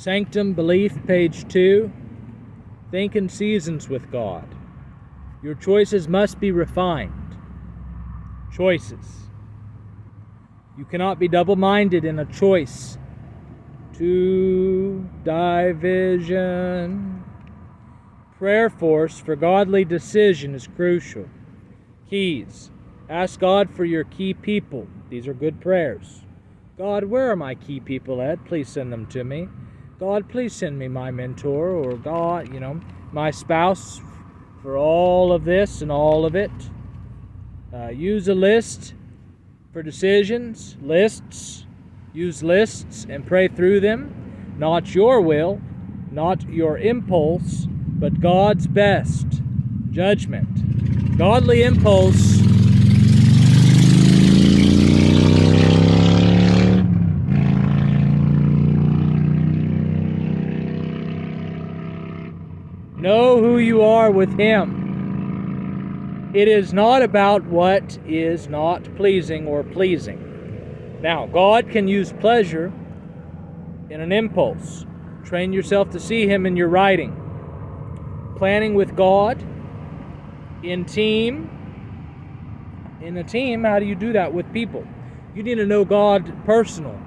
Sanctum Belief, page 2. Think in seasons with God. Your choices must be refined. Choices. You cannot be double-minded in a choice. 2. Division. Prayer force for godly decision is crucial. Keys. Ask God for your key people. These are good prayers. God, where are my key people at? Please send them to me. God, please send me my mentor, or God, my spouse for all of this and all of it. Use a list for decisions. Lists. Use lists and pray through them. Not your will, not your impulse, but God's best judgment. Godly impulse know who you are with Him. It is not about what is not pleasing or pleasing. Now, God can use pleasure in an impulse. Train yourself to see Him in your writing. Planning with God in team. In a team, how do you do that with people? You need to know God personal,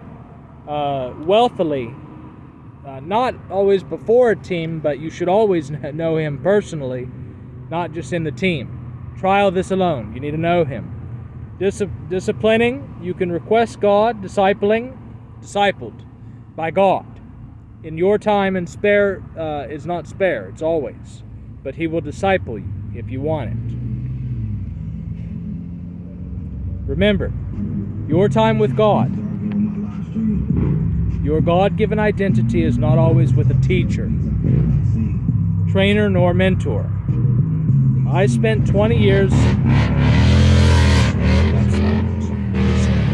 wealthily. Not always before a team, but you should always know Him personally, not just in the team. Trial this alone. You need to know Him. Disciplining, you can request God. Discipling, discipled by God. In your time and spare is not spare, it's always. But He will disciple you if you want it. Remember, your time with God. Your God-given identity is not always with a teacher, trainer, nor mentor. I spent 20 years...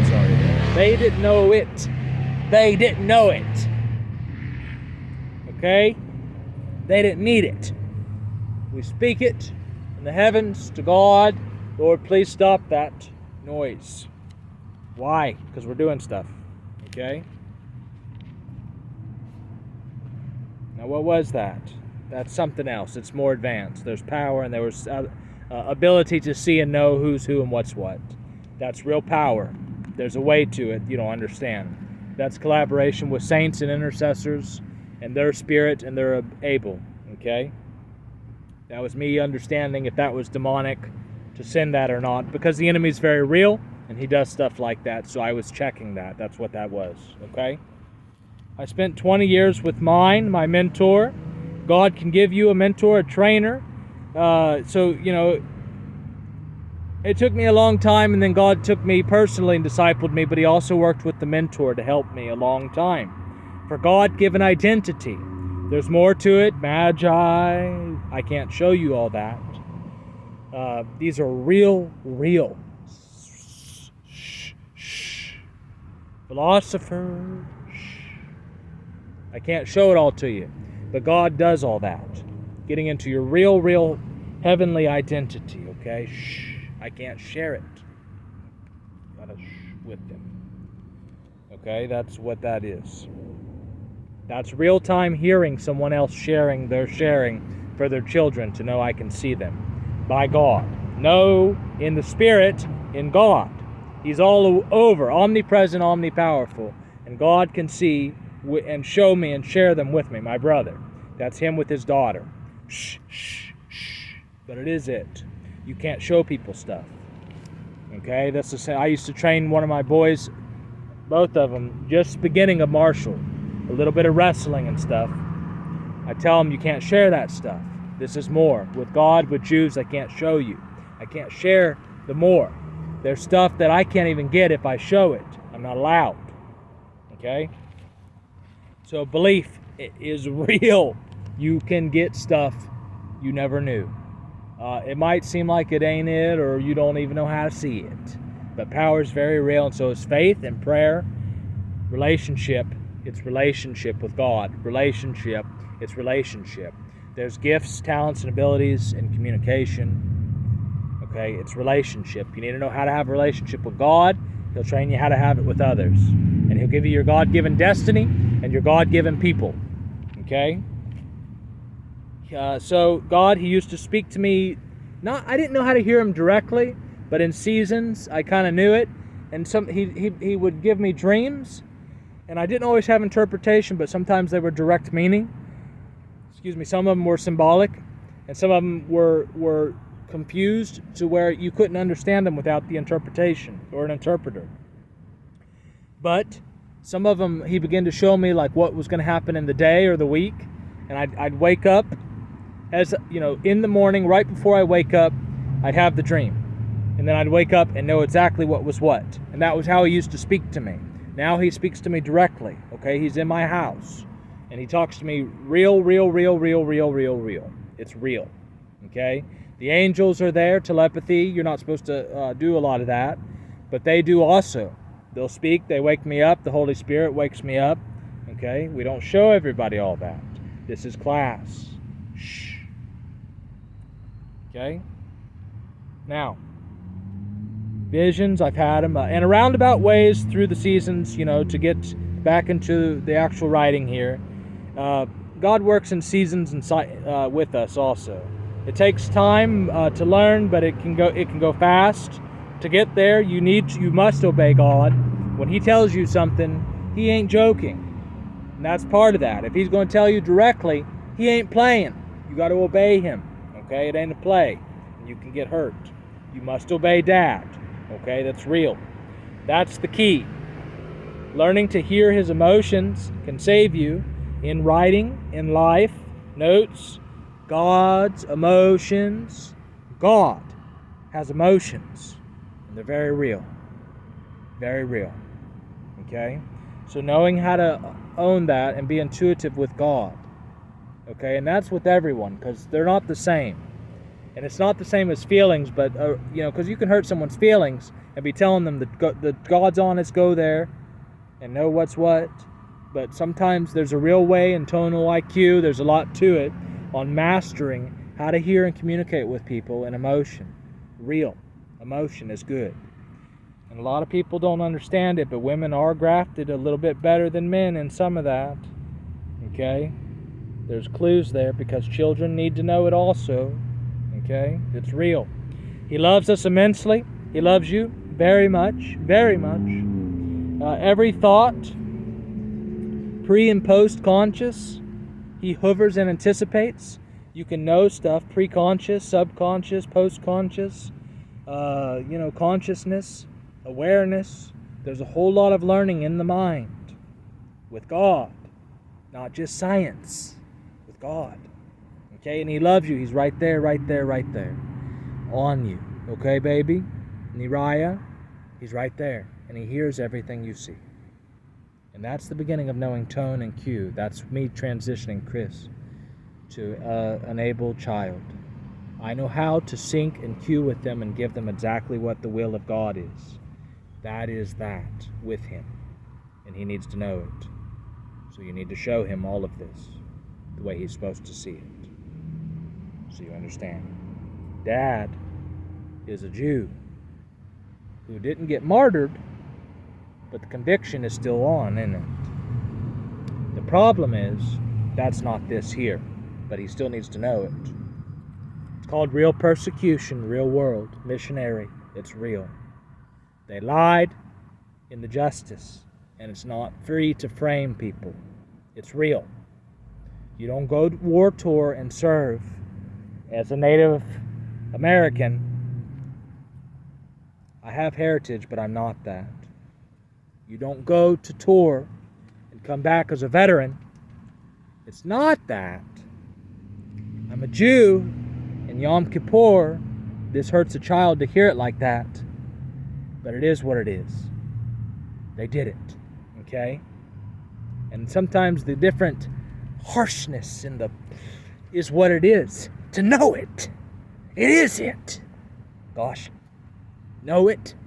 Sorry. They didn't know it. They didn't know it. Okay? They didn't need it. We speak it in the heavens to God. Lord, please stop that noise. Why? Because we're doing stuff. Okay? Now, what was that? That's something else. It's more advanced. There's power, and there was ability to see and know who's who and what's what. That's real power. There's a way to it you don't understand. That's collaboration with saints and intercessors and their spirit and their able. Okay? That was me understanding if that was demonic to send that or not, because the enemy's very real, and he does stuff like that, so I was checking that. That's what that was. Okay? I spent 20 years with my mentor. God can give you a mentor, a trainer. It took me a long time, and then God took me personally and discipled me, but He also worked with the mentor to help me a long time. For God-given identity. There's more to it. Magi. I can't show you all that. These are real. Philosopher. I can't show it all to you, but God does all that. Getting into your real heavenly identity, okay? I can't share it. Gotta with them. Okay, that's what that is. That's real-time hearing someone else sharing their sharing for their children to know I can see them. By God. Know in the Spirit, in God. He's all over, omnipresent, omnipowerful, and God can see and show me and share them with me, my brother. That's Him with His daughter. Shh. But it is it. You can't show people stuff. Okay, that's the same. I used to train one of my boys, both of them, just beginning of martial, a little bit of wrestling and stuff. I tell them you can't share that stuff. This is more. With God, with Jews, I can't show you. I can't share the more. There's stuff that I can't even get if I show it. I'm not allowed. Okay? So belief is real. You can get stuff you never knew. It might seem like it ain't it, or you don't even know how to see it. But power is very real, and so is faith and prayer. Relationship, it's relationship with God. Relationship, it's relationship. There's gifts, talents, and abilities in communication. Okay, it's relationship. You need to know how to have a relationship with God. He'll train you how to have it with others. And He'll give you your God-given destiny and your God-given people. Okay? So God, He used to speak to me. I didn't know how to hear Him directly, but in seasons I kind of knew it. And He would give me dreams, and I didn't always have interpretation, but sometimes they were direct meaning. Some of them were symbolic, and some of them were confused to where you couldn't understand them without the interpretation or an interpreter. But some of them He began to show me like what was going to happen in the day or the week, and I'd wake up, as you know, in the morning, right before I wake up, I'd have the dream, and then I'd wake up and know exactly what was what. And that was how He used to speak to me. Now He speaks to me directly. Okay, He's in my house, and He talks to me real. It's real. Okay, the angels are there, telepathy. You're not supposed to do a lot of that, but they do also. They'll speak. They wake me up. The Holy Spirit wakes me up. Okay, we don't show everybody all that. This is class. Shh. Okay. Now, visions, I've had them in a roundabout ways through the seasons, to get back into the actual writing here. God works in seasons and with us also. It takes time to learn, but it can go fast. To get there, you must obey God. When He tells you something, He ain't joking. And that's part of that. If He's going to tell you directly, He ain't playing. You got to obey Him. Okay? It ain't a play. And you can get hurt. You must obey Dad. Okay? That's real. That's the key. Learning to hear His emotions can save you in writing, in life, notes. God's emotions. God has emotions. And they're very real. Very real. Okay? So knowing how to own that and be intuitive with God. Okay? And that's with everyone, because they're not the same. And it's not the same as feelings, but, because you can hurt someone's feelings and be telling them that God's honest, go there and know what's what. But sometimes there's a real way in tonal IQ. There's a lot to it on mastering how to hear and communicate with people in emotion. Real emotion is good. And a lot of people don't understand it, but women are grafted a little bit better than men in some of that. Okay? There's clues there because children need to know it also. Okay? It's real. He loves us immensely. He loves you very much, very much. Every thought, pre and post conscious, He hovers and anticipates. You can know stuff, pre-conscious, subconscious, post-conscious, consciousness, awareness. There's a whole lot of learning in the mind with God, not just science, with God. Okay, and He loves you. He's right there on you. Okay, baby? Neriah, He's right there, and He hears everything you see. And that's the beginning of knowing tone and cue. That's me transitioning Chris to an able child. I know how to sync and cue with them and give them exactly what the will of God is. That is that with Him. And He needs to know it. So you need to show Him all of this the way He's supposed to see it. So you understand. Dad is a Jew who didn't get martyred, but the conviction is still on, isn't it? The problem is, that's not this here, but he still needs to know it. It's called real persecution, real world, missionary. It's real. They lied in the justice, and it's not free to frame people. It's real. You don't go to war tour and serve as a Native American. I have heritage, but I'm not that. You don't go to tour and come back as a veteran. It's not that. I'm a Jew, and Yom Kippur, this hurts a child to hear it like that, but it is what it is. They did it, okay? And sometimes the different harshness in the is what it is. To know it. It is it. Gosh, know it